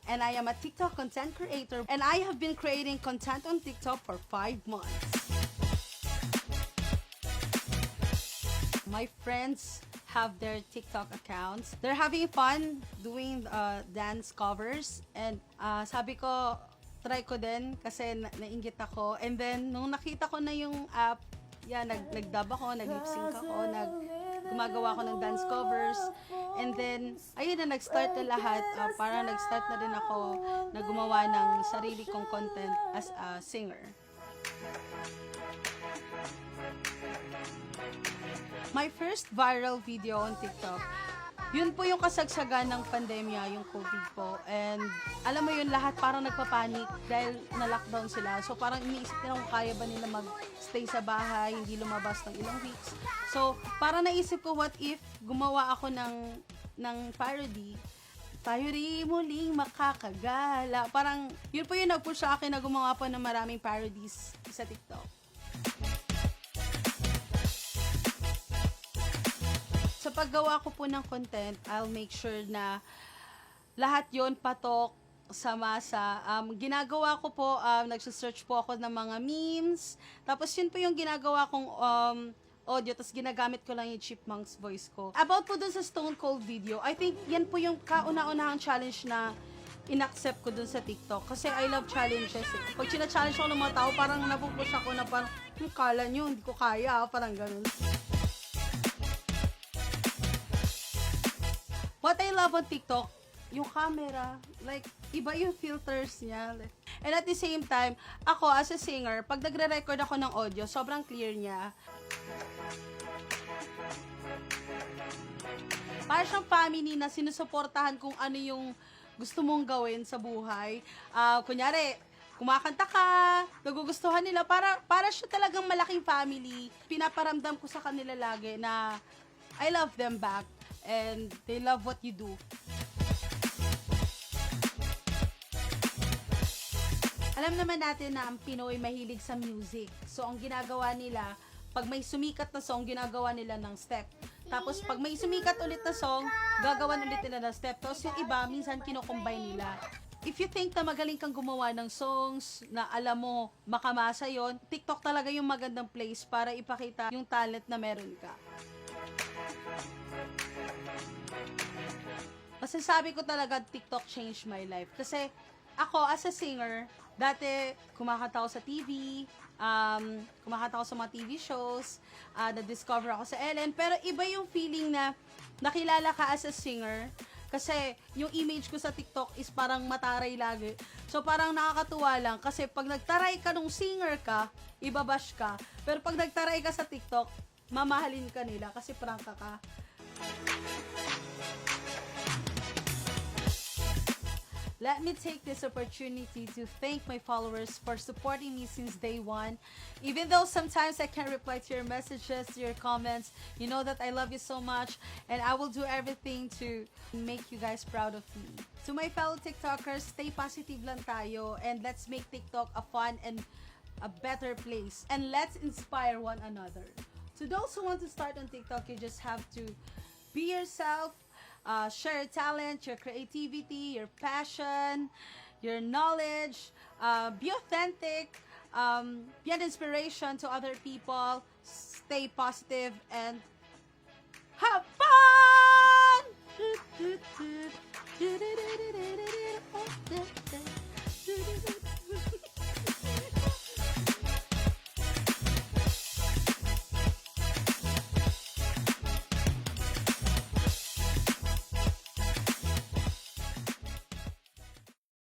and I am a TikTok content creator, and I have been creating content on TikTok for 5 months. My friends have their TikTok accounts. They're having fun doing dance covers, and sabi ko, try ko din kasi nainggit ako. And then, nung nakita ko na yung app, nag-dub ako, nag-lip-sync ako, gumagawa ako ng dance covers. And then, ayun na, nag-start na lahat. Parang nag-start na din ako na gumawa ng sarili kong content as a singer. My first viral video on TikTok, yun po yung kasagsagan ng pandemya, yung COVID po. And alam mo yun, lahat parang nagpapanik dahil na-lockdown sila. So parang iniisip nila kung kaya ba nila mag-stay sa bahay, hindi lumabas ng ilang weeks. So parang naisip ko, what if gumawa ako ng parody, tayo rin muling makakagala. Parang yun po yung nag-push sa akin na gumawa po ng maraming parodies sa TikTok. Sa paggawa ko po ng content, I'll make sure na lahat yon patok sa masa. Ginagawa ko po, nagsasearch po ako ng mga memes. Tapos yun po yung ginagawa kong audio, tapos ginagamit ko lang yung Chipmunk's voice ko. About po dun sa Stone Cold video, I think yan po yung kauna-unahang challenge na in-accept ko dun sa TikTok. Kasi I love challenges eh. Pag sina-challenge ako ng mga tao, parang napupush ako na parang, kala nyo, hindi ko kaya, parang ganun. What I love on TikTok, yung camera, like, iba yung filters niya. And at the same time, ako as a singer, pag nagre-record ako ng audio, sobrang clear niya. Para siyang family na sinusuportahan kung ano yung gusto mong gawin sa buhay. Kunyari, kumakanta ka, nagugustuhan nila, para siya talagang malaking family. Pinaparamdam ko sa kanila lagi na I love them back. And they love what you do. Alam naman natin na ang Pinoy mahilig sa music. So, ang ginagawa nila, pag may sumikat na song, ginagawa nila ng step. Tapos, pag may sumikat ulit na song, gagawan ulit nila ng step. Tapos, yung iba, minsan kinocombine nila. If you think na magaling kang gumawa ng songs, na alam mo, makamasa yon, TikTok talaga yung magandang place para ipakita yung talent na meron ka. Masasabi ko talaga, TikTok changed my life. Kasi ako, as a singer, dati kumakanta ako sa TV, kumakanta ako sa mga TV shows, na-discover ako sa Ellen, pero iba yung feeling na nakilala ka as a singer, kasi yung image ko sa TikTok is parang mataray lagi. So parang nakakatuwa lang, kasi pag nagtaray ka nung singer ka, ibabash ka. Pero pag nagtaray ka sa TikTok, mamahalin ka nila kasi prangka ka. Let me take this opportunity to thank my followers for supporting me since day one. Even though sometimes I can't reply to your messages, to your comments, you know that I love you so much, and I will do everything to make you guys proud of me. To my fellow TikTokers, stay positive lang tayo, and let's make TikTok a fun and a better place. And let's inspire one another. To those who want to start on TikTok, you just have to be yourself, share your talent, your creativity, your passion, your knowledge, be authentic, be an inspiration to other people, stay positive, and have fun!